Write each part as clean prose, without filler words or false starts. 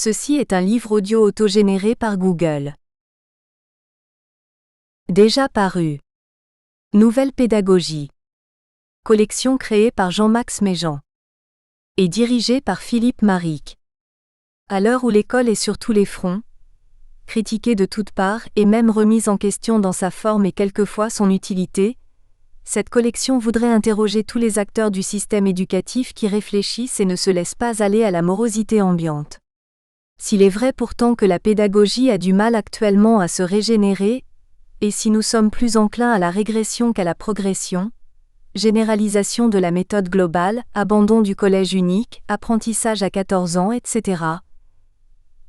Ceci est un livre audio autogénéré par Google. Déjà paru. Nouvelle pédagogie. Collection créée par Jean-Max Méjean. Et dirigée par Philippe Maric. À l'heure où l'école est sur tous les fronts, critiquée de toutes parts et même remise en question dans sa forme et quelquefois son utilité, cette collection voudrait interroger tous les acteurs du système éducatif qui réfléchissent et ne se laissent pas aller à la morosité ambiante. S'il est vrai pourtant que la pédagogie a du mal actuellement à se régénérer, et si nous sommes plus enclins à la régression qu'à la progression, généralisation de la méthode globale, abandon du collège unique, apprentissage à 14 ans, etc.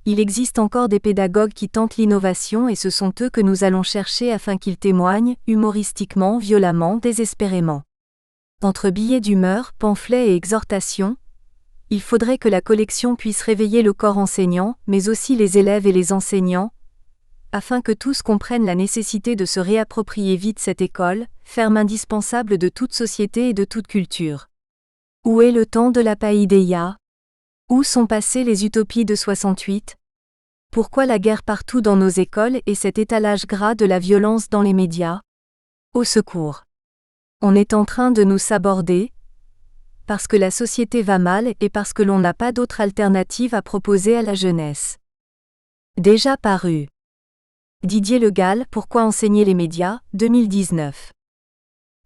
Il existe encore des pédagogues qui tentent l'innovation et ce sont eux que nous allons chercher afin qu'ils témoignent, humoristiquement, violemment, désespérément. Entre billets d'humeur, pamphlets et exhortations, il faudrait que la collection puisse réveiller le corps enseignant, mais aussi les élèves et les enseignants, afin que tous comprennent la nécessité de se réapproprier vite cette école, ferme indispensable de toute société et de toute culture. Où est le temps de la paideia ? Où sont passées les utopies de 68 ? Pourquoi la guerre partout dans nos écoles et cet étalage gras de la violence dans les médias ? Au secours. On est en train de nous saborder, parce que la société va mal et parce que l'on n'a pas d'autre alternative à proposer à la jeunesse. Déjà paru. Didier Le Gall, Pourquoi enseigner les médias, 2019.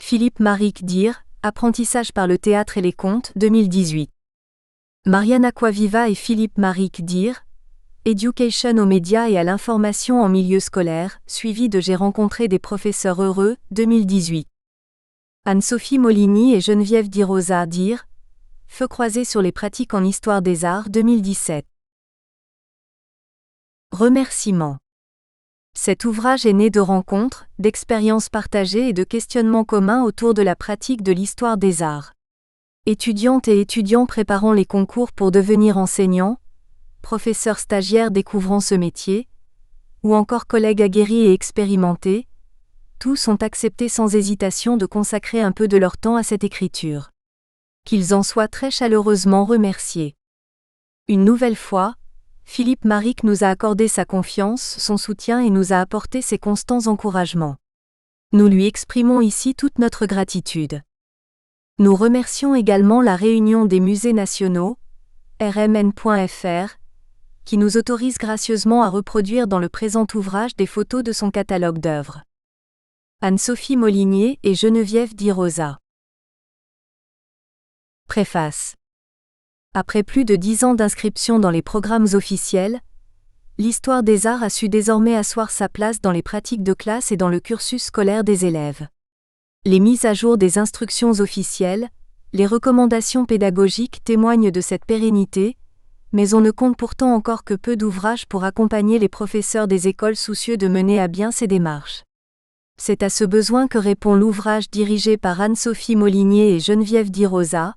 Philippe Maric dire, Apprentissage par le théâtre et les contes, 2018. Marianne Acquaviva et Philippe Maric dire, Education aux médias et à l'information en milieu scolaire, suivi de J'ai rencontré des professeurs heureux, 2018. Anne-Sophie Molini et Geneviève Di Rosa dire, Feu croisé sur les pratiques en histoire des arts, 2017. Remerciements. Cet ouvrage est né de rencontres, d'expériences partagées et de questionnements communs autour de la pratique de l'histoire des arts. Étudiantes et étudiants préparant les concours pour devenir enseignants, professeurs stagiaires découvrant ce métier, ou encore collègues aguerris et expérimentés, tous ont accepté sans hésitation de consacrer un peu de leur temps à cette écriture. Qu'ils en soient très chaleureusement remerciés. Une nouvelle fois, Philippe Maric nous a accordé sa confiance, son soutien et nous a apporté ses constants encouragements. Nous lui exprimons ici toute notre gratitude. Nous remercions également la Réunion des musées nationaux, rmn.fr, qui nous autorise gracieusement à reproduire dans le présent ouvrage des photos de son catalogue d'œuvres. Anne-Sophie Molinier et Geneviève Di Rosa. Préface. Après plus de 10 ans d'inscription dans les programmes officiels, l'histoire des arts a su désormais asseoir sa place dans les pratiques de classe et dans le cursus scolaire des élèves. Les mises à jour des instructions officielles, les recommandations pédagogiques témoignent de cette pérennité, mais on ne compte pourtant encore que peu d'ouvrages pour accompagner les professeurs des écoles soucieux de mener à bien ces démarches. C'est à ce besoin que répond l'ouvrage dirigé par Anne-Sophie Molinier et Geneviève Di Rosa,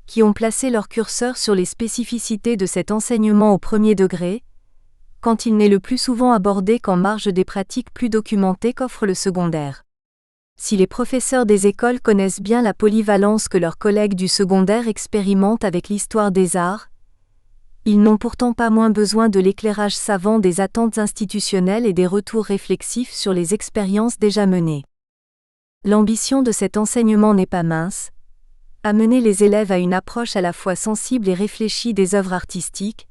qui ont placé leur curseur sur les spécificités de cet enseignement au premier degré, quand il n'est le plus souvent abordé qu'en marge des pratiques plus documentées qu'offre le secondaire. Si les professeurs des écoles connaissent bien la polyvalence que leurs collègues du secondaire expérimentent avec l'histoire des arts, ils n'ont pourtant pas moins besoin de l'éclairage savant des attentes institutionnelles et des retours réflexifs sur les expériences déjà menées. L'ambition de cet enseignement n'est pas mince, amener les élèves à une approche à la fois sensible et réfléchie des œuvres artistiques,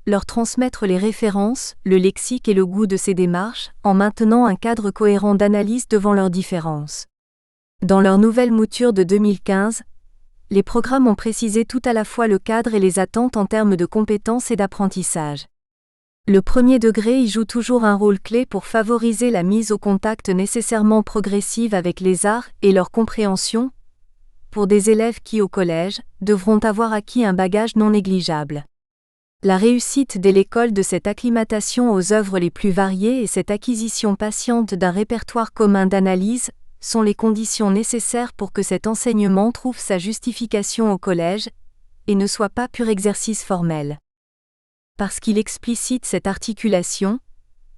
leur transmettre les références, le lexique et le goût de ces démarches, en maintenant un cadre cohérent d'analyse devant leurs différences. Dans leur nouvelle mouture de 2015, les programmes ont précisé tout à la fois le cadre et les attentes en termes de compétences et d'apprentissage. Le premier degré y joue toujours un rôle clé pour favoriser la mise au contact nécessairement progressive avec les arts et leur compréhension, pour des élèves qui, au collège, devront avoir acquis un bagage non négligeable. La réussite dès l'école de cette acclimatation aux œuvres les plus variées et cette acquisition patiente d'un répertoire commun d'analyse sont les conditions nécessaires pour que cet enseignement trouve sa justification au collège et ne soit pas pur exercice formel. Parce qu'il explicite cette articulation,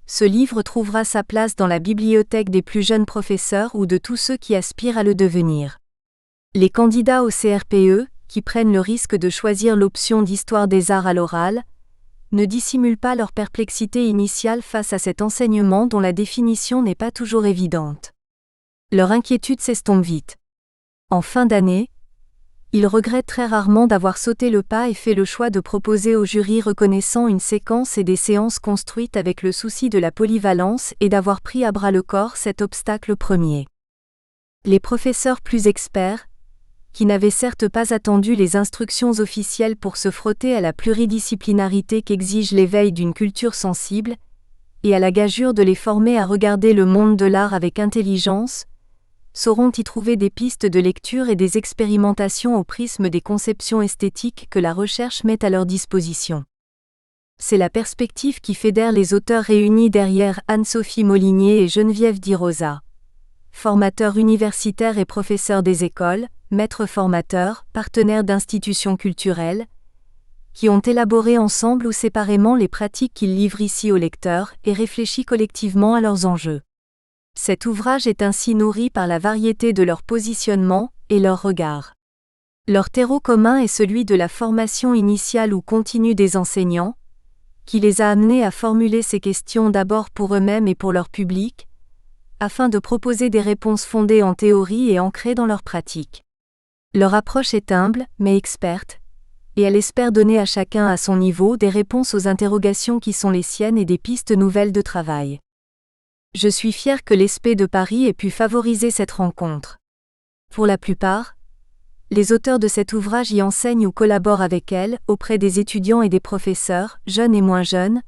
ce livre trouvera sa place dans la bibliothèque des plus jeunes professeurs ou de tous ceux qui aspirent à le devenir. Les candidats au CRPE, qui prennent le risque de choisir l'option d'histoire des arts à l'oral, ne dissimulent pas leur perplexité initiale face à cet enseignement dont la définition n'est pas toujours évidente. Leur inquiétude s'estompe vite. En fin d'année, ils regrettent très rarement d'avoir sauté le pas et fait le choix de proposer au jury reconnaissant une séquence et des séances construites avec le souci de la polyvalence et d'avoir pris à bras-le-corps cet obstacle premier. Les professeurs plus experts, qui n'avaient certes pas attendu les instructions officielles pour se frotter à la pluridisciplinarité qu'exige l'éveil d'une culture sensible, et à la gageure de les former à regarder le monde de l'art avec intelligence, sauront y trouver des pistes de lecture et des expérimentations au prisme des conceptions esthétiques que la recherche met à leur disposition. C'est la perspective qui fédère les auteurs réunis derrière Anne-Sophie Molinier et Geneviève Di Rosa, formateurs universitaires et professeurs des écoles, maîtres formateurs, partenaires d'institutions culturelles, qui ont élaboré ensemble ou séparément les pratiques qu'ils livrent ici aux lecteurs et réfléchi collectivement à leurs enjeux. Cet ouvrage est ainsi nourri par la variété de leur positionnement et leur regard. Leur terreau commun est celui de la formation initiale ou continue des enseignants, qui les a amenés à formuler ces questions d'abord pour eux-mêmes et pour leur public, afin de proposer des réponses fondées en théorie et ancrées dans leur pratique. Leur approche est humble, mais experte, et elle espère donner à chacun à son niveau des réponses aux interrogations qui sont les siennes et des pistes nouvelles de travail. Je suis fière que l'ESPE de Paris ait pu favoriser cette rencontre. Pour la plupart, les auteurs de cet ouvrage y enseignent ou collaborent avec elle, auprès des étudiants et des professeurs, jeunes et moins jeunes,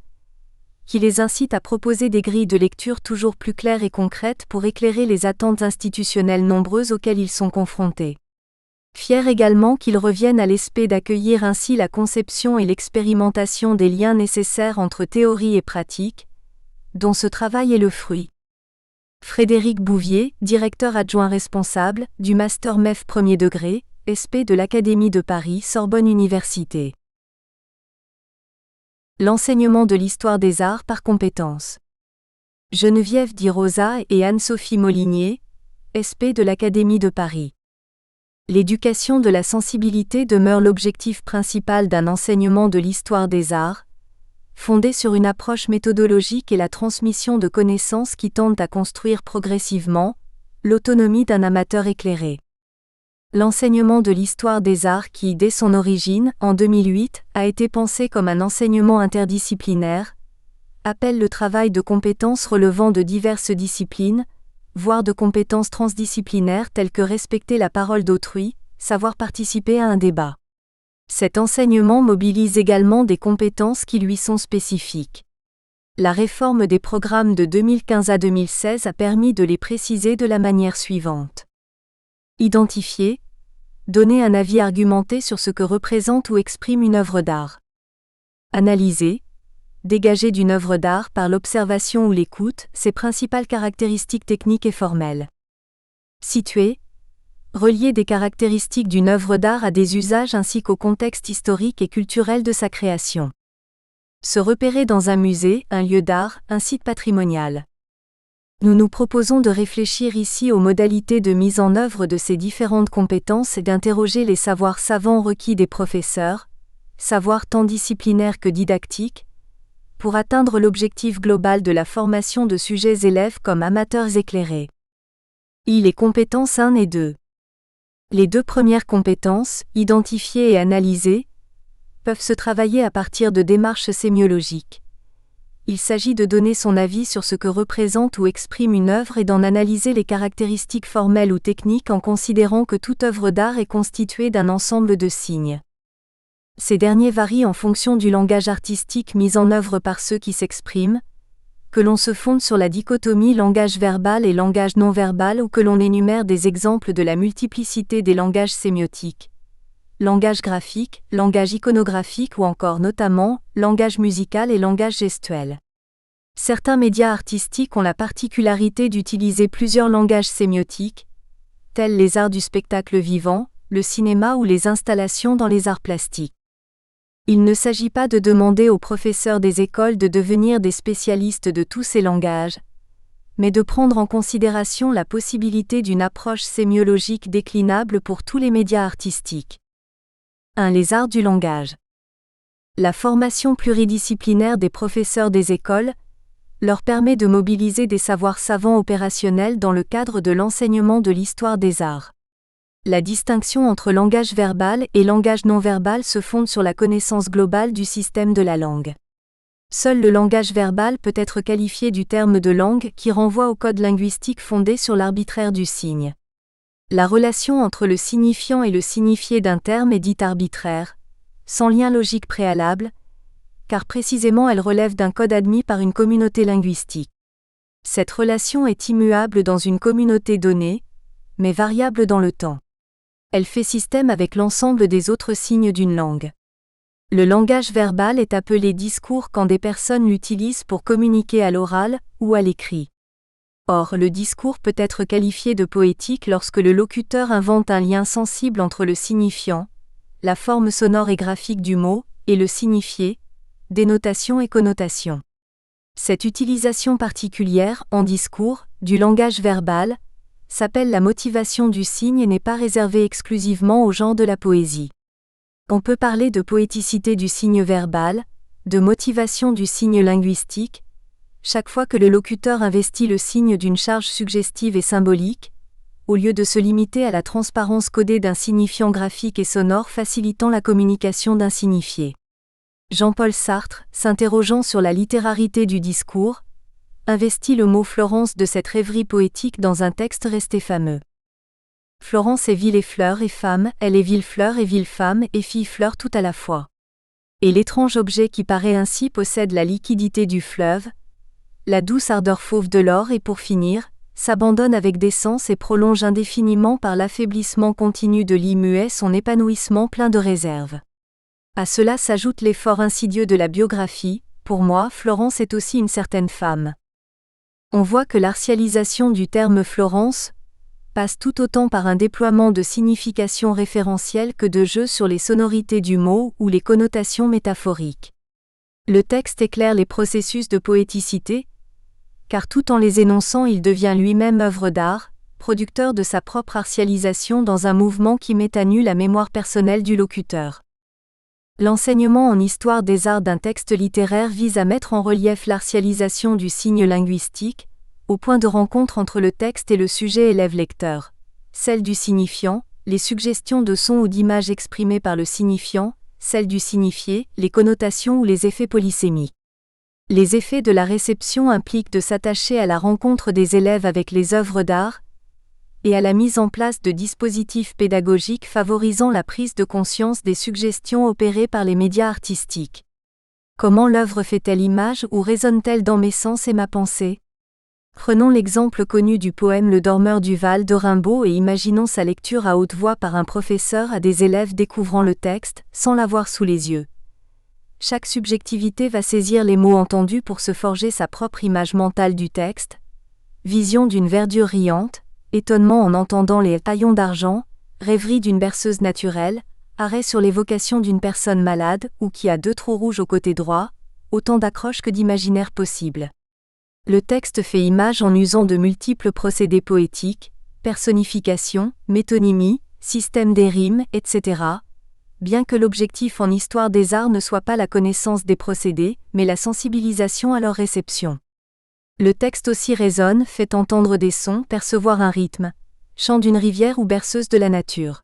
qui les incitent à proposer des grilles de lecture toujours plus claires et concrètes pour éclairer les attentes institutionnelles nombreuses auxquelles ils sont confrontés. Fier également qu'ils reviennent à l'ESPE d'accueillir ainsi la conception et l'expérimentation des liens nécessaires entre théorie et pratique, dont ce travail est le fruit. Frédéric Bouvier, directeur adjoint responsable, du Master MEF 1er degré, ESPE de l'Académie de Paris Sorbonne Université. L'enseignement de l'histoire des arts par compétences. Geneviève Di Rosa et Anne-Sophie Molinier, ESPE de l'Académie de Paris. L'éducation de la sensibilité demeure l'objectif principal d'un enseignement de l'histoire des arts, fondé sur une approche méthodologique et la transmission de connaissances qui tendent à construire progressivement l'autonomie d'un amateur éclairé. L'enseignement de l'histoire des arts qui, dès son origine, en 2008, a été pensé comme un enseignement interdisciplinaire, appelle le travail de compétences relevant de diverses disciplines, voire de compétences transdisciplinaires telles que respecter la parole d'autrui, savoir participer à un débat. Cet enseignement mobilise également des compétences qui lui sont spécifiques. La réforme des programmes de 2015 à 2016 a permis de les préciser de la manière suivante. Identifier, donner un avis argumenté sur ce que représente ou exprime une œuvre d'art. Analyser, dégager d'une œuvre d'art par l'observation ou l'écoute ses principales caractéristiques techniques et formelles. Situer, relier des caractéristiques d'une œuvre d'art à des usages ainsi qu'au contexte historique et culturel de sa création. Se repérer dans un musée, un lieu d'art, un site patrimonial. Nous nous proposons de réfléchir ici aux modalités de mise en œuvre de ces différentes compétences et d'interroger les savoirs savants requis des professeurs, savoirs tant disciplinaires que didactiques, pour atteindre l'objectif global de la formation de sujets élèves comme amateurs éclairés. Les compétences 1 et 2. Les deux premières compétences, identifier et analyser, peuvent se travailler à partir de démarches sémiologiques. Il s'agit de donner son avis sur ce que représente ou exprime une œuvre et d'en analyser les caractéristiques formelles ou techniques en considérant que toute œuvre d'art est constituée d'un ensemble de signes. Ces derniers varient en fonction du langage artistique mis en œuvre par ceux qui s'expriment, que l'on se fonde sur la dichotomie langage verbal et langage non verbal ou que l'on énumère des exemples de la multiplicité des langages sémiotiques. Langage graphique, langage iconographique ou encore notamment, langage musical et langage gestuel. Certains médias artistiques ont la particularité d'utiliser plusieurs langages sémiotiques, tels les arts du spectacle vivant, le cinéma ou les installations dans les arts plastiques. Il ne s'agit pas de demander aux professeurs des écoles de devenir des spécialistes de tous ces langages, mais de prendre en considération la possibilité d'une approche sémiologique déclinable pour tous les médias artistiques. 1. Les arts du langage. La formation pluridisciplinaire des professeurs des écoles leur permet de mobiliser des savoirs savants opérationnels dans le cadre de l'enseignement de l'histoire des arts. La distinction entre langage verbal et langage non verbal se fonde sur la connaissance globale du système de la langue. Seul le langage verbal peut être qualifié du terme de langue qui renvoie au code linguistique fondé sur l'arbitraire du signe. La relation entre le signifiant et le signifié d'un terme est dite arbitraire, sans lien logique préalable, car précisément elle relève d'un code admis par une communauté linguistique. Cette relation est immuable dans une communauté donnée, mais variable dans le temps. Elle fait système avec l'ensemble des autres signes d'une langue. Le langage verbal est appelé discours quand des personnes l'utilisent pour communiquer à l'oral ou à l'écrit. Or, le discours peut être qualifié de poétique lorsque le locuteur invente un lien sensible entre le signifiant, la forme sonore et graphique du mot, et le signifié, dénotation et connotation. Cette utilisation particulière, en discours, du langage verbal, s'appelle la motivation du signe et n'est pas réservée exclusivement au genre de la poésie. On peut parler de poéticité du signe verbal, de motivation du signe linguistique, chaque fois que le locuteur investit le signe d'une charge suggestive et symbolique, au lieu de se limiter à la transparence codée d'un signifiant graphique et sonore facilitant la communication d'un signifié. Jean-Paul Sartre, s'interrogeant sur la littérarité du discours, investit le mot Florence de cette rêverie poétique dans un texte resté fameux. Florence est ville et fleur et femme, elle est ville-fleur et ville-femme et fille-fleur tout à la fois. Et l'étrange objet qui paraît ainsi possède la liquidité du fleuve, la douce ardeur fauve de l'or et pour finir, s'abandonne avec décence et prolonge indéfiniment par l'affaiblissement continu de l'immuet son épanouissement plein de réserve. À cela s'ajoute l'effort insidieux de la biographie, pour moi Florence est aussi une certaine femme. On voit que l'artialisation du terme Florence passe tout autant par un déploiement de significations référentielles que de jeux sur les sonorités du mot ou les connotations métaphoriques. Le texte éclaire les processus de poéticité, car tout en les énonçant il devient lui-même œuvre d'art, producteur de sa propre artialisation dans un mouvement qui met à nu la mémoire personnelle du locuteur. L'enseignement en histoire des arts d'un texte littéraire vise à mettre en relief l'artialisation du signe linguistique, au point de rencontre entre le texte et le sujet élève-lecteur, celle du signifiant, les suggestions de son ou d'image exprimées par le signifiant, celle du signifié, les connotations ou les effets polysémiques. Les effets de la réception impliquent de s'attacher à la rencontre des élèves avec les œuvres d'art et à la mise en place de dispositifs pédagogiques favorisant la prise de conscience des suggestions opérées par les médias artistiques. Comment l'œuvre fait-elle image ou résonne-t-elle dans mes sens et ma pensée ? Prenons l'exemple connu du poème Le Dormeur du Val de Rimbaud et imaginons sa lecture à haute voix par un professeur à des élèves découvrant le texte, sans l'avoir sous les yeux. Chaque subjectivité va saisir les mots entendus pour se forger sa propre image mentale du texte. Vision d'une verdure riante, étonnement en entendant les taillons d'argent, rêverie d'une berceuse naturelle, arrêt sur l'évocation d'une personne malade ou qui a 2 trous rouges au côté droit, autant d'accroches que d'imaginaires possibles. Le texte fait image en usant de multiples procédés poétiques, personnification, métonymie, système des rimes, etc., bien que l'objectif en histoire des arts ne soit pas la connaissance des procédés, mais la sensibilisation à leur réception. Le texte aussi résonne, fait entendre des sons, percevoir un rythme, chant d'une rivière ou berceuse de la nature.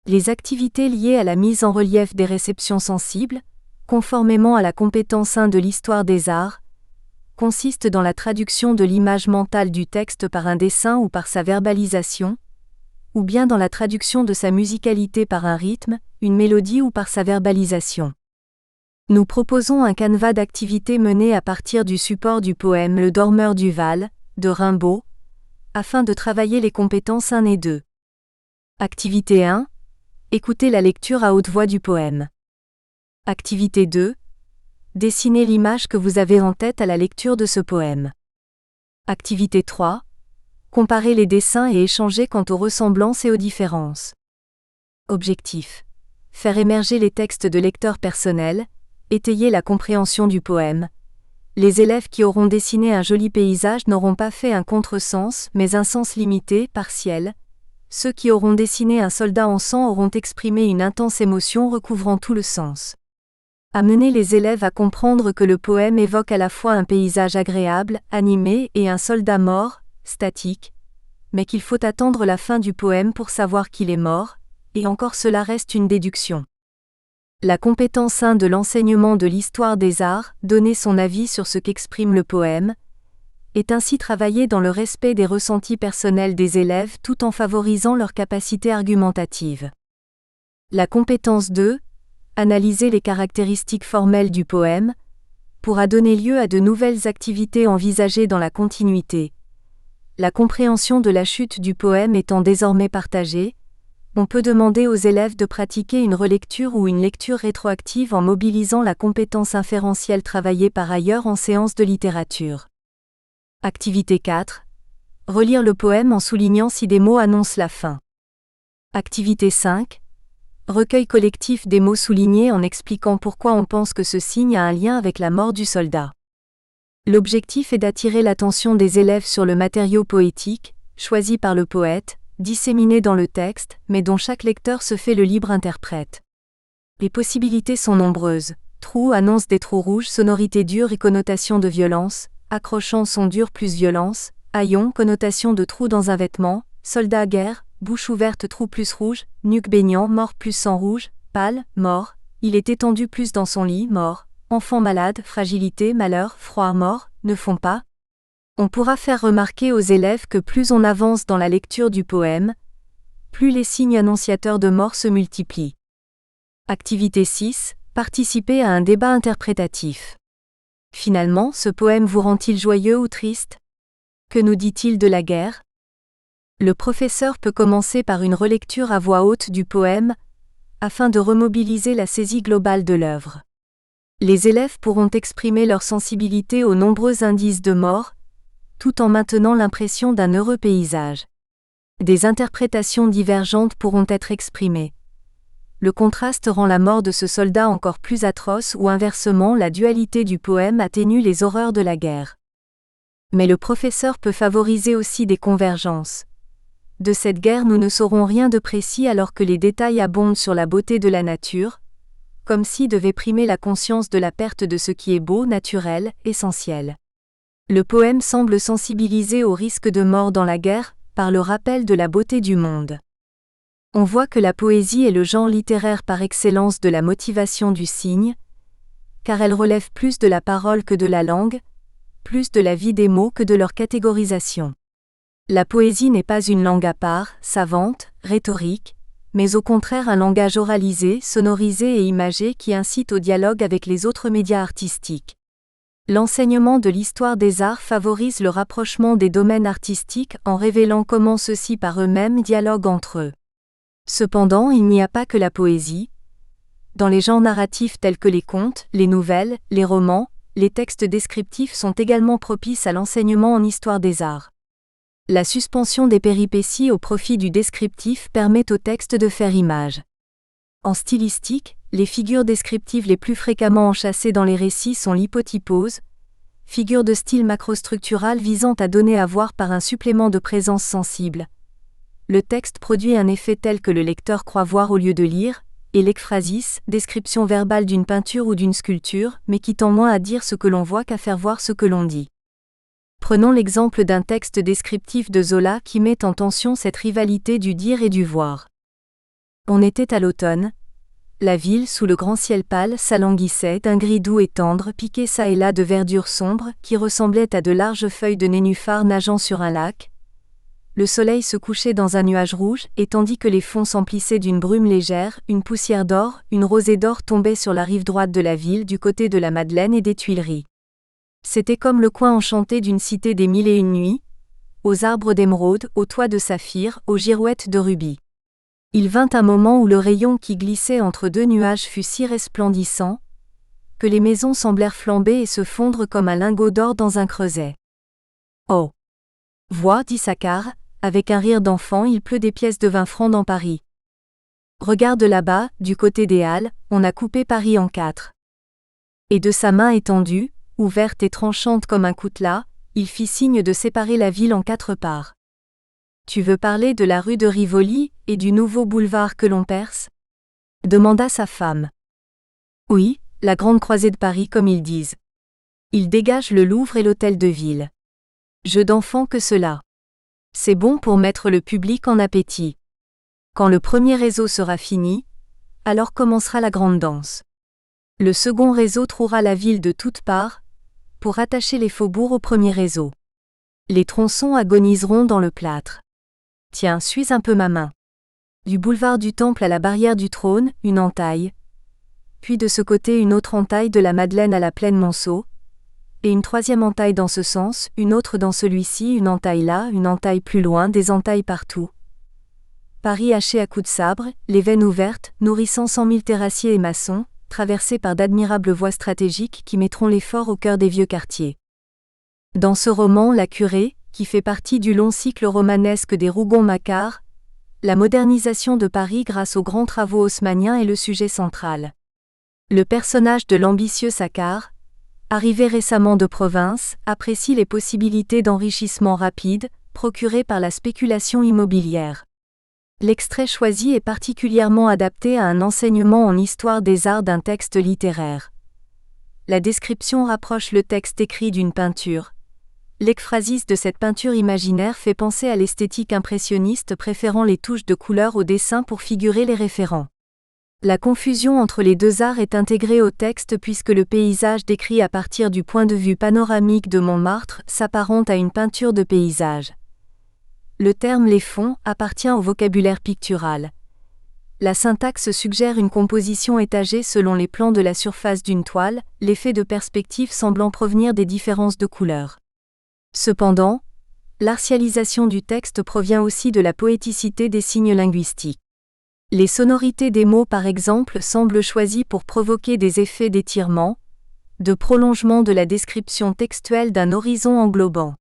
Les activités liées à la mise en relief des réceptions sensibles, conformément à la compétence 1 de l'histoire des arts, consistent dans la traduction de l'image mentale du texte par un dessin ou par sa verbalisation, ou bien dans la traduction de sa musicalité par un rythme, une mélodie ou par sa verbalisation. Nous proposons un canevas d'activités menées à partir du support du poème Le Dormeur du Val, de Rimbaud, afin de travailler les compétences 1 et 2. Activité 1. Écoutez la lecture à haute voix du poème. Activité 2. Dessinez l'image que vous avez en tête à la lecture de ce poème. Activité 3. Comparez les dessins et échangez quant aux ressemblances et aux différences. Objectif. Faire émerger les textes de lecteurs personnels, étayer la compréhension du poème. Les élèves qui auront dessiné un joli paysage n'auront pas fait un contresens, mais un sens limité, partiel. Ceux qui auront dessiné un soldat en sang auront exprimé une intense émotion recouvrant tout le sens. Amener les élèves à comprendre que le poème évoque à la fois un paysage agréable, animé et un soldat mort, statique, mais qu'il faut attendre la fin du poème pour savoir qu'il est mort, et encore cela reste une déduction. La compétence 1 de l'enseignement de l'histoire des arts, donner son avis sur ce qu'exprime le poème, est ainsi travaillée dans le respect des ressentis personnels des élèves tout en favorisant leur capacité argumentative. La compétence 2, analyser les caractéristiques formelles du poème, pourra donner lieu à de nouvelles activités envisagées dans la continuité. La compréhension de la chute du poème étant désormais partagée, on peut demander aux élèves de pratiquer une relecture ou une lecture rétroactive en mobilisant la compétence inférentielle travaillée par ailleurs en séance de littérature. Activité 4. Relire le poème en soulignant si des mots annoncent la fin. Activité 5. Recueil collectif des mots soulignés en expliquant pourquoi on pense que ce signe a un lien avec la mort du soldat. L'objectif est d'attirer l'attention des élèves sur le matériau poétique, choisi par le poète, disséminé dans le texte, mais dont chaque lecteur se fait le libre interprète. Les possibilités sont nombreuses. Trou annonce des trous rouges, sonorité dure et connotation de violence, accrochant son dur plus violence, haillon connotation de trou dans un vêtement, soldat guerre, bouche ouverte trou plus rouge, nuque baignant mort plus sang rouge, pâle, mort, il est étendu plus dans son lit, mort, enfant malade, fragilité, malheur, froid, mort, ne font pas. On pourra faire remarquer aux élèves que plus on avance dans la lecture du poème, plus les signes annonciateurs de mort se multiplient. Activité 6. Participer à un débat interprétatif. Finalement, ce poème vous rend-il joyeux ou triste? Que nous dit-il de la guerre? Le professeur peut commencer par une relecture à voix haute du poème, afin de remobiliser la saisie globale de l'œuvre. Les élèves pourront exprimer leur sensibilité aux nombreux indices de mort, tout en maintenant l'impression d'un heureux paysage. Des interprétations divergentes pourront être exprimées. Le contraste rend la mort de ce soldat encore plus atroce ou inversement la dualité du poème atténue les horreurs de la guerre. Mais le professeur peut favoriser aussi des convergences. De cette guerre nous ne saurons rien de précis alors que les détails abondent sur la beauté de la nature, comme si devait primer la conscience de la perte de ce qui est beau, naturel, essentiel. Le poème semble sensibiliser au risque de mort dans la guerre, par le rappel de la beauté du monde. On voit que la poésie est le genre littéraire par excellence de la motivation du signe, car elle relève plus de la parole que de la langue, plus de la vie des mots que de leur catégorisation. La poésie n'est pas une langue à part, savante, rhétorique, mais au contraire un langage oralisé, sonorisé et imagé qui incite au dialogue avec les autres médias artistiques. L'enseignement de l'histoire des arts favorise le rapprochement des domaines artistiques en révélant comment ceux-ci par eux-mêmes dialoguent entre eux. Cependant, il n'y a pas que la poésie. Dans les genres narratifs tels que les contes, les nouvelles, les romans, les textes descriptifs sont également propices à l'enseignement en histoire des arts. La suspension des péripéties au profit du descriptif permet au texte de faire image. En stylistique, les figures descriptives les plus fréquemment enchâssées dans les récits sont l'hypotypose, figure de style macrostructural visant à donner à voir par un supplément de présence sensible. Le texte produit un effet tel que le lecteur croit voir au lieu de lire, et l'ekphrasis, description verbale d'une peinture ou d'une sculpture, mais qui tend moins à dire ce que l'on voit qu'à faire voir ce que l'on dit. Prenons l'exemple d'un texte descriptif de Zola qui met en tension cette rivalité du dire et du voir. On était à l'automne. La ville, sous le grand ciel pâle, s'alanguissait d'un gris doux et tendre, piqué çà et là de verdure sombre, qui ressemblait à de larges feuilles de nénuphar nageant sur un lac. Le soleil se couchait dans un nuage rouge, et tandis que les fonds s'emplissaient d'une brume légère, une poussière d'or, une rosée d'or tombait sur la rive droite de la ville du côté de la Madeleine et des Tuileries. C'était comme le coin enchanté d'une cité des mille et une nuits, aux arbres d'émeraude, aux toits de saphir, aux girouettes de rubis. Il vint un moment où le rayon qui glissait entre deux nuages fut si resplendissant, que les maisons semblèrent flamber et se fondre comme un lingot d'or dans un creuset. Oh! Vois, dit Saccard, avec un rire d'enfant, il pleut des pièces de 20 francs dans Paris. Regarde là-bas, du côté des Halles, on a coupé Paris en 4. Et de sa main étendue, ouverte et tranchante comme un coutelas, il fit signe de séparer la ville en 4 parts. Tu veux parler de la rue de Rivoli et du nouveau boulevard que l'on perce? Demanda sa femme. Oui, La grande croisée de Paris comme ils disent. Ils dégagent le Louvre et l'hôtel de ville. Jeu d'enfant que cela. C'est bon pour mettre le public en appétit. Quand le premier réseau sera fini, alors commencera la grande danse. Le second réseau trouera la ville de toutes parts, pour attacher les faubourgs au premier réseau. Les tronçons agoniseront dans le plâtre. Tiens, suis un peu ma main. Du boulevard du Temple à la barrière du Trône, une entaille. Puis de ce côté une autre entaille de la Madeleine à la plaine Monceau. Et une troisième entaille dans ce sens, une autre dans celui-ci, une entaille là, une entaille plus loin, des entailles partout. Paris haché à coups de sabre, les veines ouvertes, nourrissant 100 000 terrassiers et maçons, traversés par d'admirables voies stratégiques qui mettront l'effort au cœur des vieux quartiers. Dans ce roman, la curée, qui fait partie du long cycle romanesque des Rougon-Macquart, la modernisation de Paris grâce aux grands travaux haussmanniens est le sujet central. Le personnage de l'ambitieux Saccard, arrivé récemment de province, apprécie les possibilités d'enrichissement rapide, procurées par la spéculation immobilière. L'extrait choisi est particulièrement adapté à un enseignement en histoire des arts d'un texte littéraire. La description rapproche le texte écrit d'une peinture. L'ekphrasis de cette peinture imaginaire fait penser à l'esthétique impressionniste préférant les touches de couleur au dessin pour figurer les référents. La confusion entre les deux arts est intégrée au texte puisque le paysage décrit à partir du point de vue panoramique de Montmartre s'apparente à une peinture de paysage. Le terme les fonds appartient au vocabulaire pictural. La syntaxe suggère une composition étagée selon les plans de la surface d'une toile, l'effet de perspective semblant provenir des différences de couleurs. Cependant, l'artialisation du texte provient aussi de la poéticité des signes linguistiques. Les sonorités des mots par exemple semblent choisies pour provoquer des effets d'étirement, de prolongement de la description textuelle d'un horizon englobant.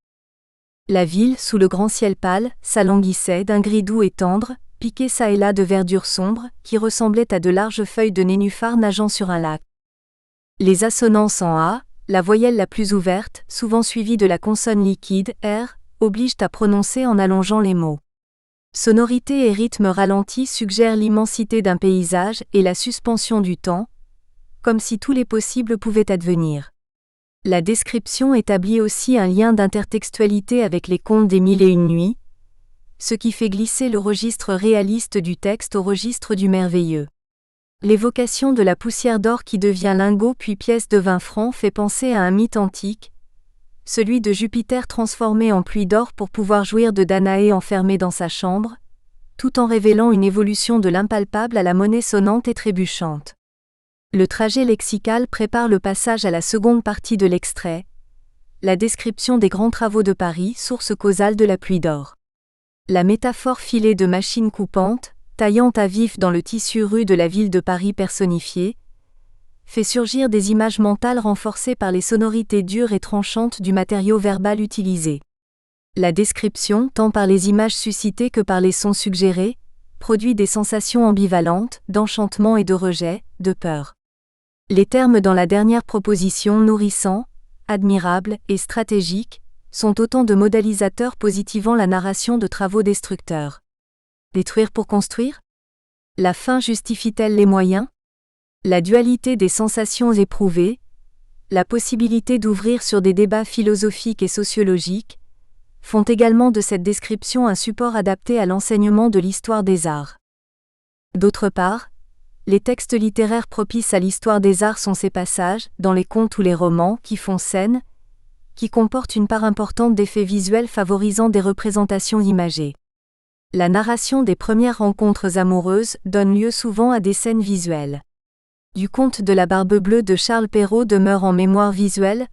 La ville, sous le grand ciel pâle, s'alanguissait d'un gris doux et tendre, piqué çà et là de verdure sombre, qui ressemblait à de larges feuilles de nénuphar nageant sur un lac. Les assonances en A, la voyelle la plus ouverte, souvent suivie de la consonne liquide, R, obligent à prononcer en allongeant les mots. Sonorité et rythme ralenti suggèrent l'immensité d'un paysage et la suspension du temps, comme si tous les possibles pouvaient advenir. La description établit aussi un lien d'intertextualité avec les contes des Mille et une nuits, ce qui fait glisser le registre réaliste du texte au registre du merveilleux. L'évocation de la poussière d'or qui devient lingot puis pièce de 20 francs fait penser à un mythe antique, celui de Jupiter transformé en pluie d'or pour pouvoir jouir de Danaé enfermée dans sa chambre, tout en révélant une évolution de l'impalpable à la monnaie sonnante et trébuchante. Le trajet lexical prépare le passage à la seconde partie de l'extrait, la description des grands travaux de Paris, source causale de la pluie d'or. La métaphore filée de machines coupantes, taillant à vif dans le tissu rude de la ville de Paris personnifiée, fait surgir des images mentales renforcées par les sonorités dures et tranchantes du matériau verbal utilisé. La description, tant par les images suscitées que par les sons suggérés, produit des sensations ambivalentes, d'enchantement et de rejet, de peur. Les termes dans la dernière proposition nourrissant, admirable et stratégique sont autant de modalisateurs positivant la narration de travaux destructeurs. Détruire pour construire ? La fin justifie-t-elle les moyens ? La dualité des sensations éprouvées, la possibilité d'ouvrir sur des débats philosophiques et sociologiques, font également de cette description un support adapté à l'enseignement de l'histoire des arts. D'autre part, les textes littéraires propices à l'histoire des arts sont ces passages, dans les contes ou les romans, qui font scène, qui comportent une part importante d'effets visuels favorisant des représentations imagées. La narration des premières rencontres amoureuses donne lieu souvent à des scènes visuelles. Du conte de la Barbe Bleue de Charles Perrault demeure en mémoire visuelle,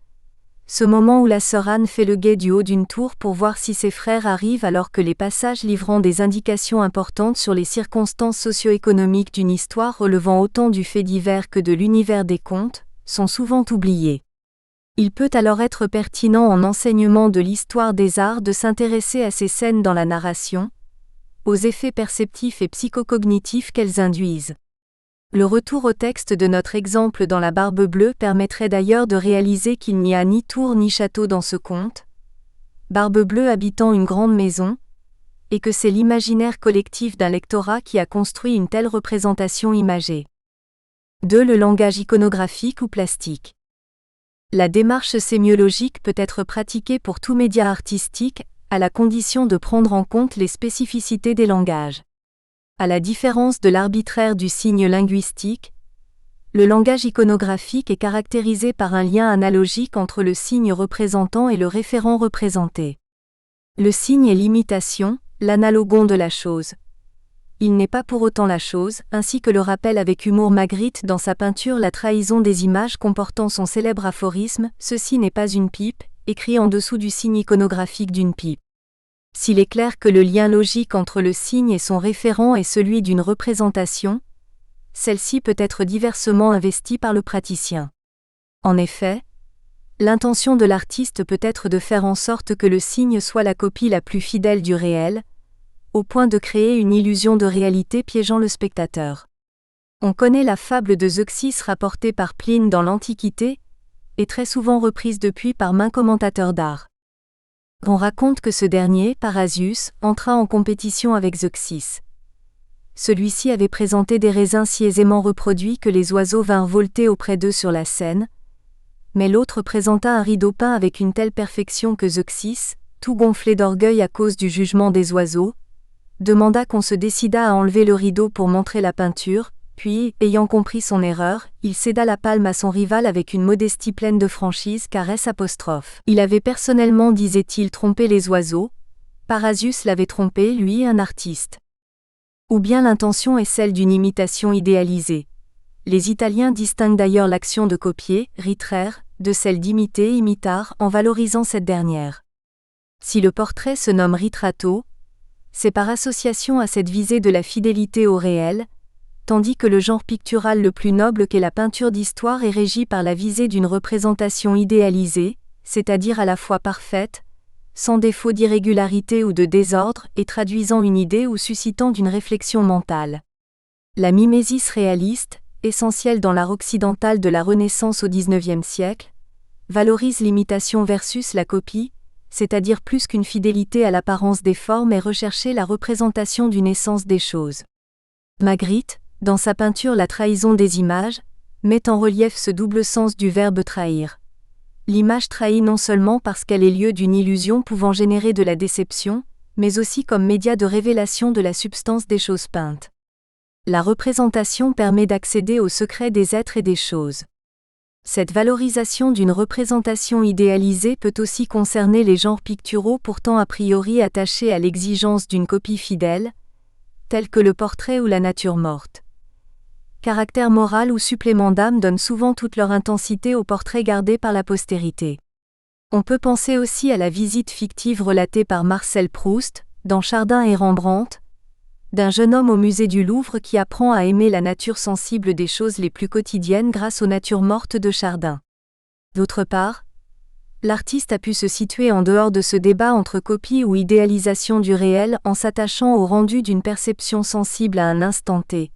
ce moment où la sœur Anne fait le guet du haut d'une tour pour voir si ses frères arrivent alors que les passages livrant des indications importantes sur les circonstances socio-économiques d'une histoire relevant autant du fait divers que de l'univers des contes, sont souvent oubliés. Il peut alors être pertinent en enseignement de l'histoire des arts de s'intéresser à ces scènes dans la narration, aux effets perceptifs et psychocognitifs qu'elles induisent. Le retour au texte de notre exemple dans la Barbe Bleue permettrait d'ailleurs de réaliser qu'il n'y a ni tour ni château dans ce conte, Barbe Bleue habitant une grande maison, et que c'est l'imaginaire collectif d'un lectorat qui a construit une telle représentation imagée. 2. Le langage iconographique ou plastique. La démarche sémiologique peut être pratiquée pour tout média artistique, à la condition de prendre en compte les spécificités des langages. À la différence de l'arbitraire du signe linguistique, le langage iconographique est caractérisé par un lien analogique entre le signe représentant et le référent représenté. Le signe est l'imitation, l'analogon de la chose. Il n'est pas pour autant la chose, ainsi que le rappelle avec humour Magritte dans sa peinture La trahison des images comportant son célèbre aphorisme « Ceci n'est pas une pipe », écrit en dessous du signe iconographique d'une pipe. S'il est clair que le lien logique entre le signe et son référent est celui d'une représentation, celle-ci peut être diversement investie par le praticien. En effet, l'intention de l'artiste peut être de faire en sorte que le signe soit la copie la plus fidèle du réel, au point de créer une illusion de réalité piégeant le spectateur. On connaît la fable de Zeuxis rapportée par Pline dans l'Antiquité, et très souvent reprise depuis par maints commentateurs d'art. On raconte que ce dernier, Parrhasius, entra en compétition avec Zeuxis. Celui-ci avait présenté des raisins si aisément reproduits que les oiseaux vinrent volter auprès d'eux sur la scène, mais l'autre présenta un rideau peint avec une telle perfection que Zeuxis, tout gonflé d'orgueil à cause du jugement des oiseaux, demanda qu'on se décidât à enlever le rideau pour montrer la peinture, puis, ayant compris son erreur, il céda la palme à son rival avec une modestie pleine de franchise car il avait personnellement, disait-il, trompé les oiseaux, Parrhasius l'avait trompé, lui, un artiste. Ou bien l'intention est celle d'une imitation idéalisée. Les Italiens distinguent d'ailleurs l'action de copier, ritrare, de celle d'imiter, imitar, en valorisant cette dernière. Si le portrait se nomme ritratto, c'est par association à cette visée de la fidélité au réel, tandis que le genre pictural le plus noble qu'est la peinture d'histoire est régi par la visée d'une représentation idéalisée, c'est-à-dire à la fois parfaite, sans défaut d'irrégularité ou de désordre, et traduisant une idée ou suscitant d'une réflexion mentale. La mimésis réaliste, essentielle dans l'art occidental de la Renaissance au XIXe siècle, valorise l'imitation versus la copie, c'est-à-dire plus qu'une fidélité à l'apparence des formes et rechercher la représentation d'une essence des choses. Magritte, dans sa peinture La trahison des images, met en relief ce double sens du verbe trahir. L'image trahit non seulement parce qu'elle est lieu d'une illusion pouvant générer de la déception, mais aussi comme média de révélation de la substance des choses peintes. La représentation permet d'accéder au secret des êtres et des choses. Cette valorisation d'une représentation idéalisée peut aussi concerner les genres picturaux pourtant a priori attachés à l'exigence d'une copie fidèle, tels que le portrait ou la nature morte. Caractère moral ou supplément d'âme donnent souvent toute leur intensité aux portraits gardés par la postérité. On peut penser aussi à la visite fictive relatée par Marcel Proust, dans Chardin et Rembrandt, d'un jeune homme au musée du Louvre qui apprend à aimer la nature sensible des choses les plus quotidiennes grâce aux natures mortes de Chardin. D'autre part, l'artiste a pu se situer en dehors de ce débat entre copie ou idéalisation du réel en s'attachant au rendu d'une perception sensible à un instant T.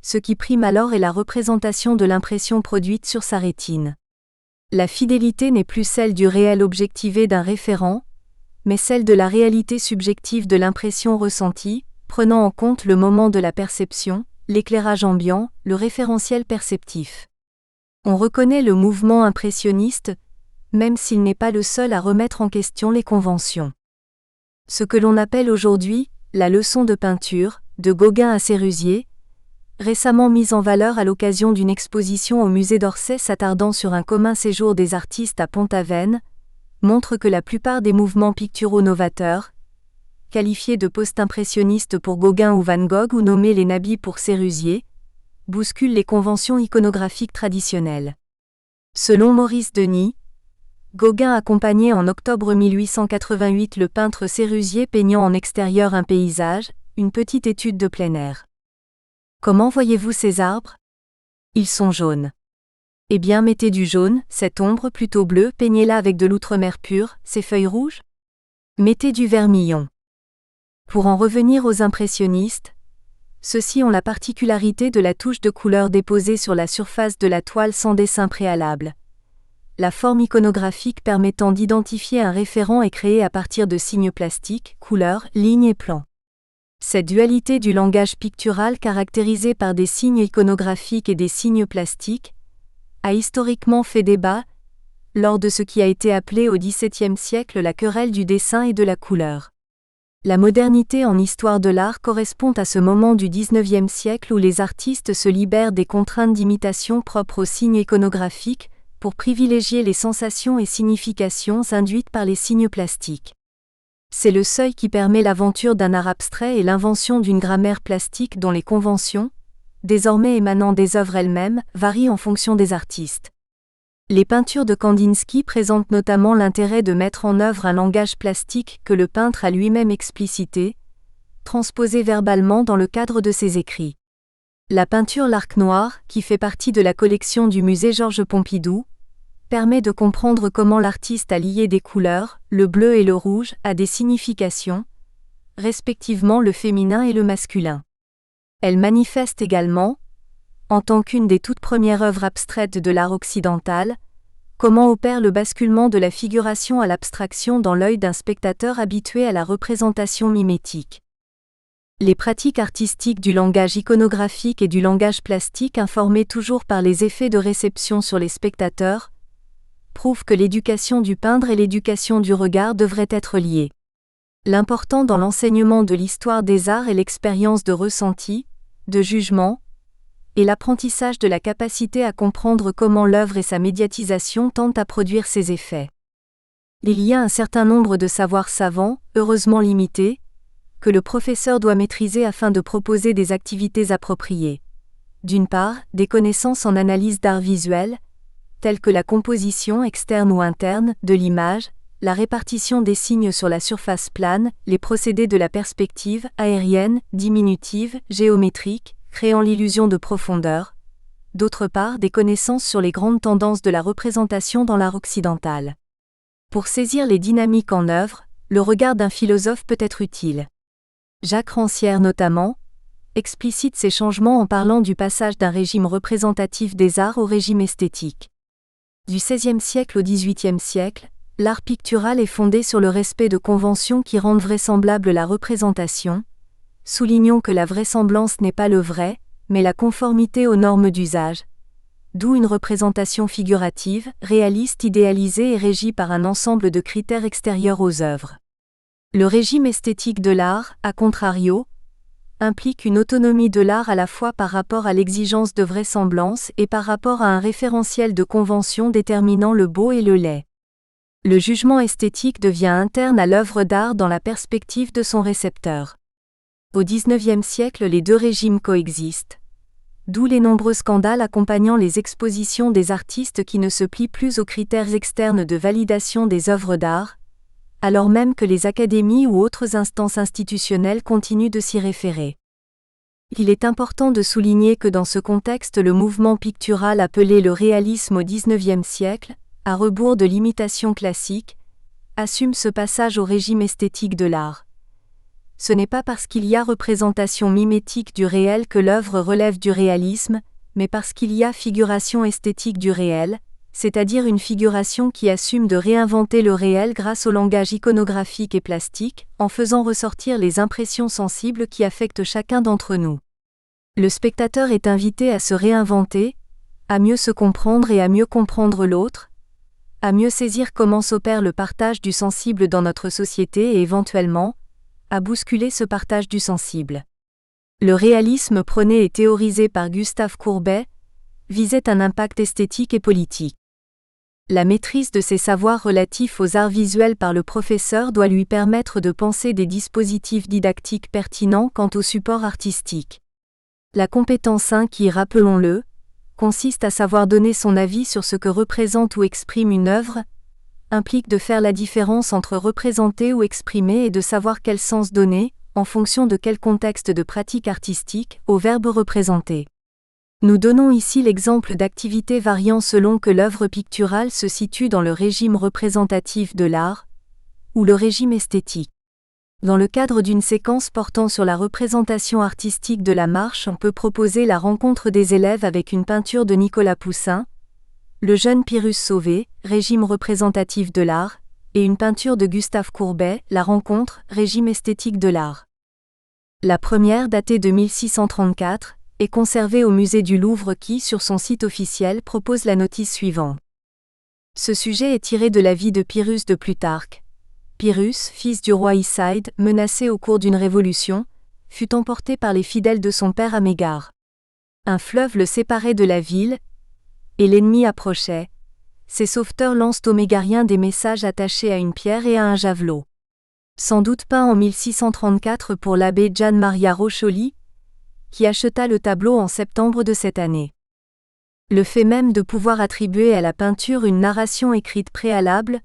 Ce qui prime alors est la représentation de l'impression produite sur sa rétine. La fidélité n'est plus celle du réel objectivé d'un référent, mais celle de la réalité subjective de l'impression ressentie, prenant en compte le moment de la perception, l'éclairage ambiant, le référentiel perceptif. On reconnaît le mouvement impressionniste, même s'il n'est pas le seul à remettre en question les conventions. Ce que l'on appelle aujourd'hui la leçon de peinture, de Gauguin à Sérusier, récemment mise en valeur à l'occasion d'une exposition au musée d'Orsay s'attardant sur un commun séjour des artistes à Pont-Aven, montre que la plupart des mouvements picturaux novateurs, qualifiés de post-impressionnistes pour Gauguin ou Van Gogh ou nommés les nabis pour Sérusier, bousculent les conventions iconographiques traditionnelles. Selon Maurice Denis, Gauguin accompagnait en octobre 1888 le peintre Sérusier peignant en extérieur un paysage, une petite étude de plein air. Comment voyez-vous ces arbres ? Ils sont jaunes. Eh bien mettez du jaune, cette ombre plutôt bleue, peignez-la avec de l'outremer pur, ces feuilles rouges ? Mettez du vermillon. Pour en revenir aux impressionnistes, ceux-ci ont la particularité de la touche de couleur déposée sur la surface de la toile sans dessin préalable. La forme iconographique permettant d'identifier un référent est créée à partir de signes plastiques, couleurs, lignes et plans. Cette dualité du langage pictural caractérisée par des signes iconographiques et des signes plastiques a historiquement fait débat lors de ce qui a été appelé au XVIIe siècle la querelle du dessin et de la couleur. La modernité en histoire de l'art correspond à ce moment du XIXe siècle où les artistes se libèrent des contraintes d'imitation propres aux signes iconographiques pour privilégier les sensations et significations induites par les signes plastiques. C'est le seuil qui permet l'aventure d'un art abstrait et l'invention d'une grammaire plastique dont les conventions, désormais émanant des œuvres elles-mêmes, varient en fonction des artistes. Les peintures de Kandinsky présentent notamment l'intérêt de mettre en œuvre un langage plastique que le peintre a lui-même explicité, transposé verbalement dans le cadre de ses écrits. La peinture L'Arc Noir, qui fait partie de la collection du musée Georges Pompidou, permet de comprendre comment l'artiste a lié des couleurs, le bleu et le rouge, à des significations, respectivement le féminin et le masculin. Elle manifeste également, en tant qu'une des toutes premières œuvres abstraites de l'art occidental, comment opère le basculement de la figuration à l'abstraction dans l'œil d'un spectateur habitué à la représentation mimétique. Les pratiques artistiques du langage iconographique et du langage plastique informées toujours par les effets de réception sur les spectateurs, prouvent que l'éducation du peintre et l'éducation du regard devraient être liées. L'important dans l'enseignement de l'histoire des arts est l'expérience de ressenti, de jugement, et l'apprentissage de la capacité à comprendre comment l'œuvre et sa médiatisation tendent à produire ces effets. Il y a un certain nombre de savoirs savants, heureusement limités, que le professeur doit maîtriser afin de proposer des activités appropriées. D'une part, des connaissances en analyse d'art visuel, telles que la composition externe ou interne de l'image, la répartition des signes sur la surface plane, les procédés de la perspective aérienne, diminutive, géométrique, créant l'illusion de profondeur. D'autre part, des connaissances sur les grandes tendances de la représentation dans l'art occidental. Pour saisir les dynamiques en œuvre, le regard d'un philosophe peut être utile. Jacques Rancière notamment explicite ces changements en parlant du passage d'un régime représentatif des arts au régime esthétique. Du XVIe siècle au XVIIIe siècle, l'art pictural est fondé sur le respect de conventions qui rendent vraisemblable la représentation. Soulignons que la vraisemblance n'est pas le vrai, mais la conformité aux normes d'usage. D'où une représentation figurative, réaliste idéalisée et régie par un ensemble de critères extérieurs aux œuvres. Le régime esthétique de l'art, à contrario, implique une autonomie de l'art à la fois par rapport à l'exigence de vraisemblance et par rapport à un référentiel de convention déterminant le beau et le laid. Le jugement esthétique devient interne à l'œuvre d'art dans la perspective de son récepteur. Au XIXe siècle, les deux régimes coexistent, d'où les nombreux scandales accompagnant les expositions des artistes qui ne se plient plus aux critères externes de validation des œuvres d'art, alors même que les académies ou autres instances institutionnelles continuent de s'y référer. Il est important de souligner que dans ce contexte le mouvement pictural appelé le réalisme au XIXe siècle, à rebours de l'imitation classique, assume ce passage au régime esthétique de l'art. Ce n'est pas parce qu'il y a représentation mimétique du réel que l'œuvre relève du réalisme, mais parce qu'il y a figuration esthétique du réel, c'est-à-dire une figuration qui assume de réinventer le réel grâce au langage iconographique et plastique, en faisant ressortir les impressions sensibles qui affectent chacun d'entre nous. Le spectateur est invité à se réinventer, à mieux se comprendre et à mieux comprendre l'autre, à mieux saisir comment s'opère le partage du sensible dans notre société et éventuellement, à bousculer ce partage du sensible. Le réalisme prôné et théorisé par Gustave Courbet visait un impact esthétique et politique. La maîtrise de ces savoirs relatifs aux arts visuels par le professeur doit lui permettre de penser des dispositifs didactiques pertinents quant au support artistique. La compétence 1 qui, rappelons-le, consiste à savoir donner son avis sur ce que représente ou exprime une œuvre, implique de faire la différence entre représenter ou exprimer et de savoir quel sens donner, en fonction de quel contexte de pratique artistique, au verbe représenter. Nous donnons ici l'exemple d'activités variant selon que l'œuvre picturale se situe dans le régime représentatif de l'art, ou le régime esthétique. Dans le cadre d'une séquence portant sur la représentation artistique de la marche, on peut proposer la rencontre des élèves avec une peinture de Nicolas Poussin, Le jeune Pyrrhus sauvé, régime représentatif de l'art, et une peinture de Gustave Courbet, La rencontre, régime esthétique de l'art. La première, datée de 1634, est conservée au musée du Louvre qui, sur son site officiel, propose la notice suivante. Ce sujet est tiré de la vie de Pyrrhus de Plutarque. Pyrrhus, fils du roi Icide, menacé au cours d'une révolution, fut emporté par les fidèles de son père à Mégare. Un fleuve le séparait de la ville, et l'ennemi approchait. Ses sauveteurs lancent aux Mégariens des messages attachés à une pierre et à un javelot. Sans doute peint en 1634 pour l'abbé Gian Maria Roccioli, qui acheta le tableau en septembre de cette année. Le fait même de pouvoir attribuer à la peinture une narration écrite préalable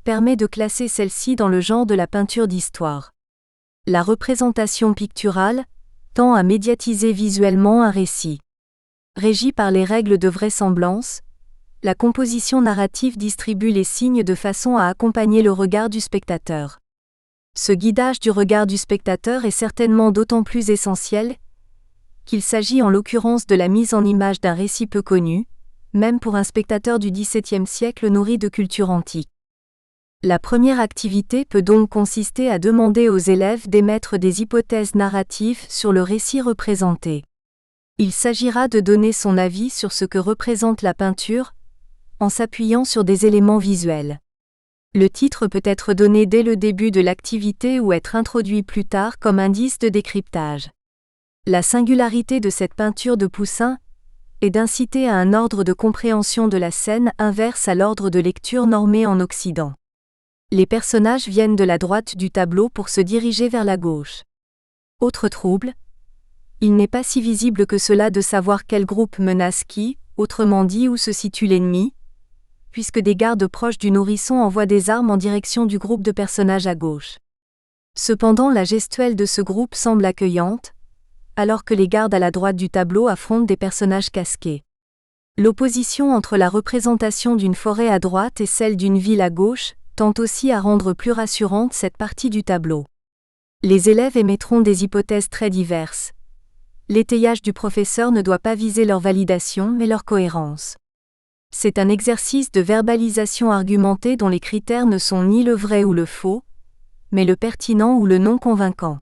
permet de classer celle-ci dans le genre de la peinture d'histoire. La représentation picturale tend à médiatiser visuellement un récit. Régie par les règles de vraisemblance, la composition narrative distribue les signes de façon à accompagner le regard du spectateur. Ce guidage du regard du spectateur est certainement d'autant plus essentiel qu'il s'agit en l'occurrence de la mise en image d'un récit peu connu, même pour un spectateur du XVIIe siècle nourri de culture antique. La première activité peut donc consister à demander aux élèves d'émettre des hypothèses narratives sur le récit représenté. Il s'agira de donner son avis sur ce que représente la peinture, en s'appuyant sur des éléments visuels. Le titre peut être donné dès le début de l'activité ou être introduit plus tard comme indice de décryptage. La singularité de cette peinture de Poussin est d'inciter à un ordre de compréhension de la scène inverse à l'ordre de lecture normé en Occident. Les personnages viennent de la droite du tableau pour se diriger vers la gauche. Autre trouble, il n'est pas si visible que cela de savoir quel groupe menace qui, autrement dit où se situe l'ennemi, puisque des gardes proches du nourrisson envoient des armes en direction du groupe de personnages à gauche. Cependant, la gestuelle de ce groupe semble accueillante, alors que les gardes à la droite du tableau affrontent des personnages casqués. L'opposition entre la représentation d'une forêt à droite et celle d'une ville à gauche tend aussi à rendre plus rassurante cette partie du tableau. Les élèves émettront des hypothèses très diverses. L'étayage du professeur ne doit pas viser leur validation mais leur cohérence. C'est un exercice de verbalisation argumentée dont les critères ne sont ni le vrai ou le faux, mais le pertinent ou le non convaincant.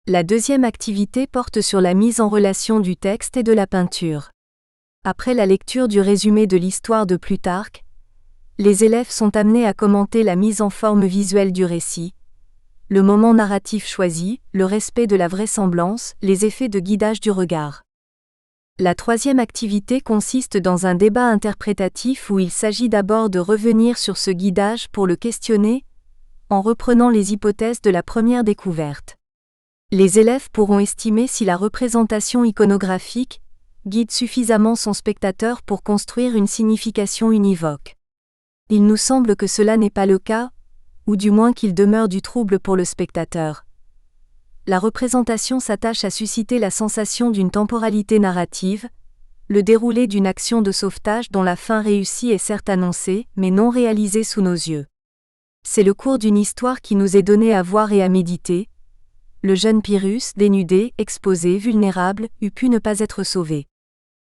La deuxième activité porte sur la mise en relation du texte et de la peinture. Après la lecture du résumé de l'histoire de Plutarque, les élèves sont amenés à commenter la mise en forme visuelle du récit, le moment narratif choisi, le respect de la vraisemblance, les effets de guidage du regard. La troisième activité consiste dans un débat interprétatif où il s'agit d'abord de revenir sur ce guidage pour le questionner, en reprenant les hypothèses de la première découverte. Les élèves pourront estimer si la représentation iconographique guide suffisamment son spectateur pour construire une signification univoque. Il nous semble que cela n'est pas le cas, ou du moins qu'il demeure du trouble pour le spectateur. La représentation s'attache à susciter la sensation d'une temporalité narrative, le déroulé d'une action de sauvetage dont la fin réussie est certes annoncée, mais non réalisée sous nos yeux. C'est le cours d'une histoire qui nous est donné à voir et à méditer. Le jeune Pyrrhus, dénudé, exposé, vulnérable, eût pu ne pas être sauvé.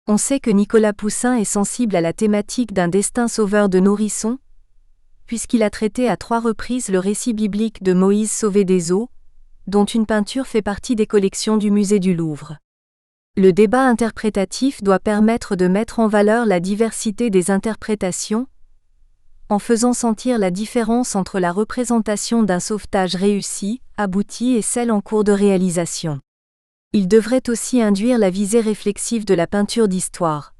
On sait que Nicolas Poussin est sensible à la thématique d'un destin sauveur de nourrissons, puisqu'il a traité à 3 reprises le récit biblique de Moïse sauvé des eaux, dont une peinture fait partie des collections du musée du Louvre. Le débat interprétatif doit permettre de mettre en valeur la diversité des interprétations, en faisant sentir la différence entre la représentation d'un sauvetage réussi, abouti et celle en cours de réalisation. Il devrait aussi induire la visée réflexive de la peinture d'histoire.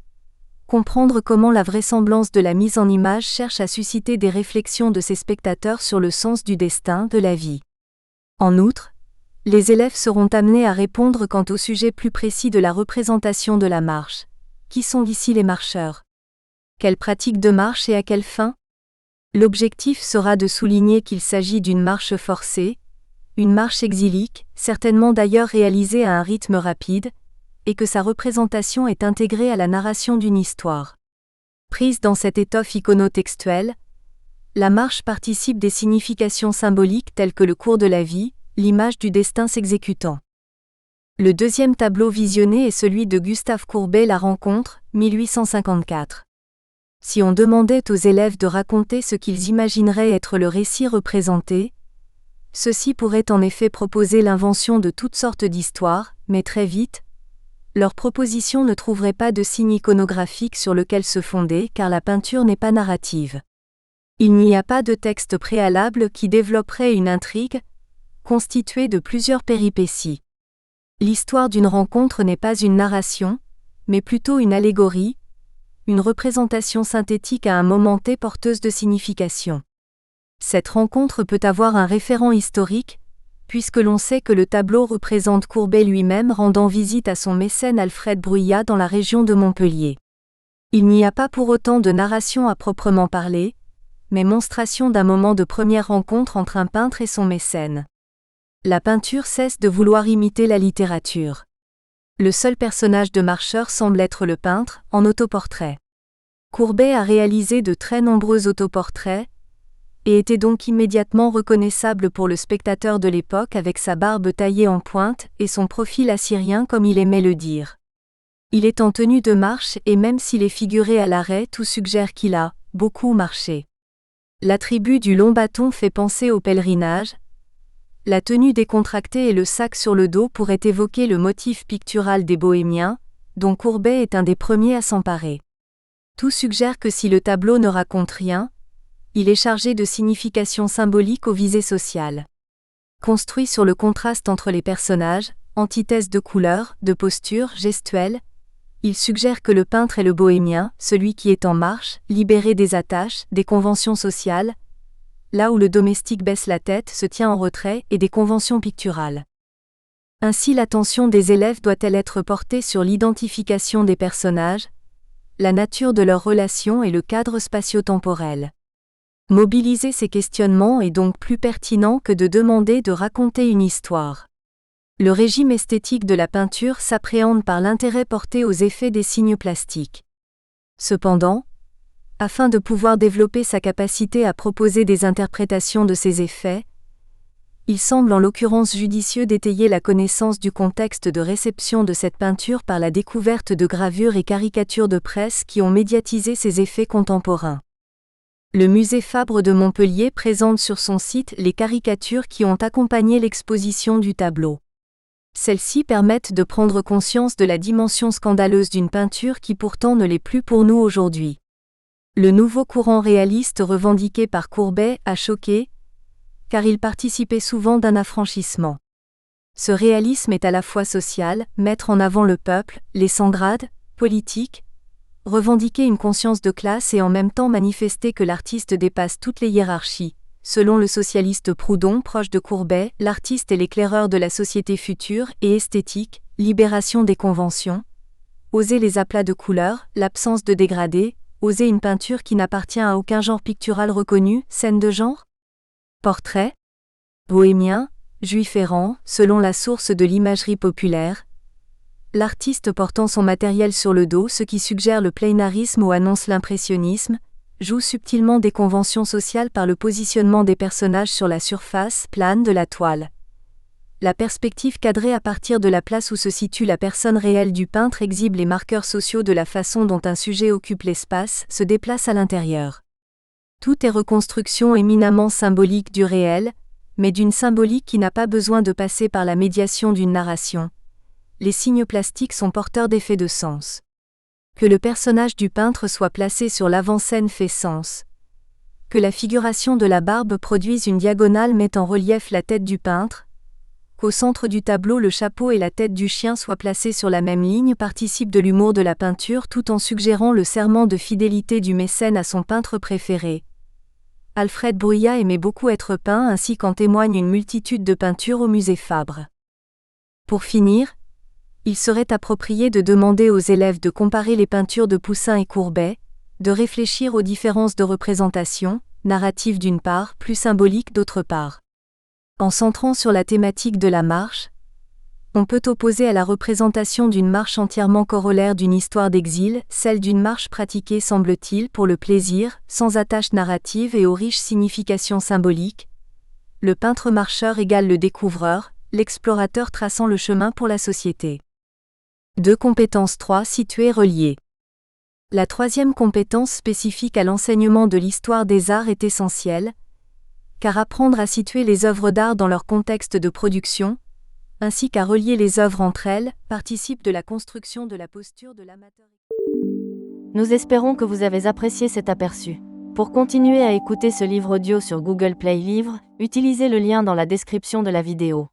Comprendre comment la vraisemblance de la mise en image cherche à susciter des réflexions de ses spectateurs sur le sens du destin, de la vie. En outre, les élèves seront amenés à répondre quant au sujet plus précis de la représentation de la marche. Qui sont ici les marcheurs? Quelle pratique de marche et à quelle fin? L'objectif sera de souligner qu'il s'agit d'une marche forcée, une marche exilique, certainement d'ailleurs réalisée à un rythme rapide, et que sa représentation est intégrée à la narration d'une histoire. Prise dans cette étoffe iconotextuelle, la marche participe des significations symboliques telles que le cours de la vie, l'image du destin s'exécutant. Le deuxième tableau visionné est celui de Gustave Courbet, La Rencontre, 1854. Si on demandait aux élèves de raconter ce qu'ils imagineraient être le récit représenté, Ceux-ci pourraient en effet proposer l'invention de toutes sortes d'histoires, mais très vite, leurs propositions ne trouveraient pas de signe iconographique sur lequel se fonder car la peinture n'est pas narrative. Il n'y a pas de texte préalable qui développerait une intrigue, constituée de plusieurs péripéties. L'histoire d'une rencontre n'est pas une narration, mais plutôt une allégorie, une représentation synthétique à un moment T porteuse de signification. Cette rencontre peut avoir un référent historique, puisque l'on sait que le tableau représente Courbet lui-même rendant visite à son mécène Alfred Bruyas dans la région de Montpellier. Il n'y a pas pour autant de narration à proprement parler, mais monstration d'un moment de première rencontre entre un peintre et son mécène. La peinture cesse de vouloir imiter la littérature. Le seul personnage de Marcheur semble être le peintre, en autoportrait. Courbet a réalisé de très nombreux autoportraits, et était donc immédiatement reconnaissable pour le spectateur de l'époque avec sa barbe taillée en pointe et son profil assyrien comme il aimait le dire. Il est en tenue de marche et même s'il est figuré à l'arrêt, tout suggère qu'il a beaucoup marché. L'attribut du long bâton fait penser au pèlerinage. La tenue décontractée et le sac sur le dos pourraient évoquer le motif pictural des Bohémiens, dont Courbet est un des premiers à s'emparer. Tout suggère que si le tableau ne raconte rien, il est chargé de signification symbolique aux visées sociales. Construit sur le contraste entre les personnages, antithèse de couleurs, de postures, gestuelles, il suggère que le peintre est le bohémien, celui qui est en marche, libéré des attaches, des conventions sociales, là où le domestique baisse la tête, se tient en retrait, et des conventions picturales. Ainsi l'attention des élèves doit-elle être portée sur l'identification des personnages, la nature de leurs relations et le cadre spatio-temporel. Mobiliser ces questionnements est donc plus pertinent que de demander de raconter une histoire. Le régime esthétique de la peinture s'appréhende par l'intérêt porté aux effets des signes plastiques. Cependant, afin de pouvoir développer sa capacité à proposer des interprétations de ces effets, il semble en l'occurrence judicieux d'étayer la connaissance du contexte de réception de cette peinture par la découverte de gravures et caricatures de presse qui ont médiatisé ces effets contemporains. Le musée Fabre de Montpellier présente sur son site les caricatures qui ont accompagné l'exposition du tableau. Celles-ci permettent de prendre conscience de la dimension scandaleuse d'une peinture qui pourtant ne l'est plus pour nous aujourd'hui. Le nouveau courant réaliste revendiqué par Courbet a choqué, car il participait souvent d'un affranchissement. Ce réalisme est à la fois social, mettre en avant le peuple, les sans-grades, politique, revendiquer une conscience de classe et en même temps manifester que l'artiste dépasse toutes les hiérarchies. Selon le socialiste Proudhon proche de Courbet, l'artiste est l'éclaireur de la société future et esthétique, libération des conventions, oser les aplats de couleurs, l'absence de dégradé, oser une peinture qui n'appartient à aucun genre pictural reconnu, scène de genre, portrait, bohémien, juif errant, selon la source de l'imagerie populaire, l'artiste portant son matériel sur le dos, ce qui suggère le pleinarisme ou annonce l'impressionnisme, joue subtilement des conventions sociales par le positionnement des personnages sur la surface plane de la toile. La perspective cadrée à partir de la place où se situe la personne réelle du peintre exhibe les marqueurs sociaux de la façon dont un sujet occupe l'espace, se déplace à l'intérieur. Tout est reconstruction éminemment symbolique du réel, mais d'une symbolique qui n'a pas besoin de passer par la médiation d'une narration. Les signes plastiques sont porteurs d'effets de sens. Que le personnage du peintre soit placé sur l'avant-scène fait sens. Que la figuration de la barbe produise une diagonale met en relief la tête du peintre. Qu'au centre du tableau le chapeau et la tête du chien soient placés sur la même ligne participe de l'humour de la peinture tout en suggérant le serment de fidélité du mécène à son peintre préféré. Alfred Bruyas aimait beaucoup être peint ainsi qu'en témoigne une multitude de peintures au musée Fabre. Pour finir, il serait approprié de demander aux élèves de comparer les peintures de Poussin et Courbet, de réfléchir aux différences de représentation, narratives d'une part, plus symboliques d'autre part. En centrant sur la thématique de la marche, on peut opposer à la représentation d'une marche entièrement corollaire d'une histoire d'exil, celle d'une marche pratiquée semble-t-il pour le plaisir, sans attache narrative et aux riches significations symboliques. Le peintre marcheur égale le découvreur, l'explorateur traçant le chemin pour la société. 2 compétences 3 situées reliées. La troisième compétence spécifique à l'enseignement de l'histoire des arts est essentielle, car apprendre à situer les œuvres d'art dans leur contexte de production, ainsi qu'à relier les œuvres entre elles, participe de la construction de la posture de l'amateur. Nous espérons que vous avez apprécié cet aperçu. Pour continuer à écouter ce livre audio sur Google Play Livres, utilisez le lien dans la description de la vidéo.